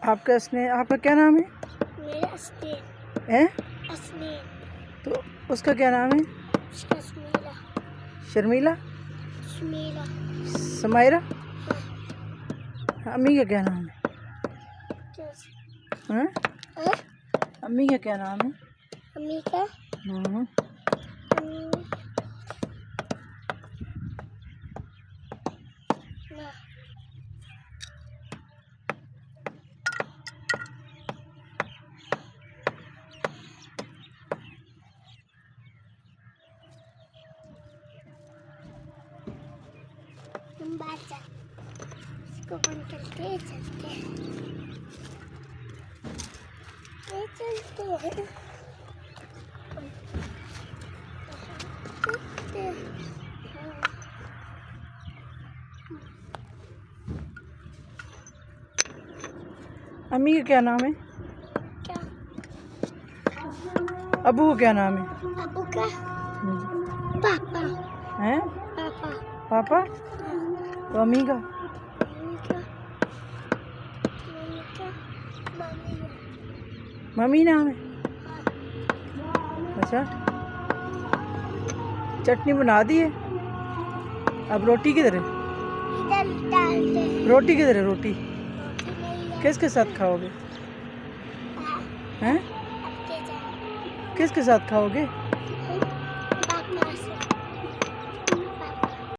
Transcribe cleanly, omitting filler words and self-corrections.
आपका क्या नाम है? मेरा अस्मीर हैं? अस्मीर। तो उसका क्या नाम है? उसका शमीला। शर्मिला? शमीला। समायरा? अम्मी का क्या नाम है? हैं? अम्मी का क्या नाम है? अम्मी का हम्म। हम बाहर इसको बंद करके चलते हैं। अम्मी का क्या नाम है? क्या? अबू का क्या नाम है? अबू का पापा। हैं? पापा। पापा? तो अम्मी का? मम्मी का मम्मी का मम्मी नाम है? अच्छा, चटनी बना दी है। अब रोटी किधर है? इधर डालते हैं। रोटी किधर है? रोटी रोटी नहीं है। किसके साथ खाओगे? हैं? आपके जान। किसके साथ खाओगे?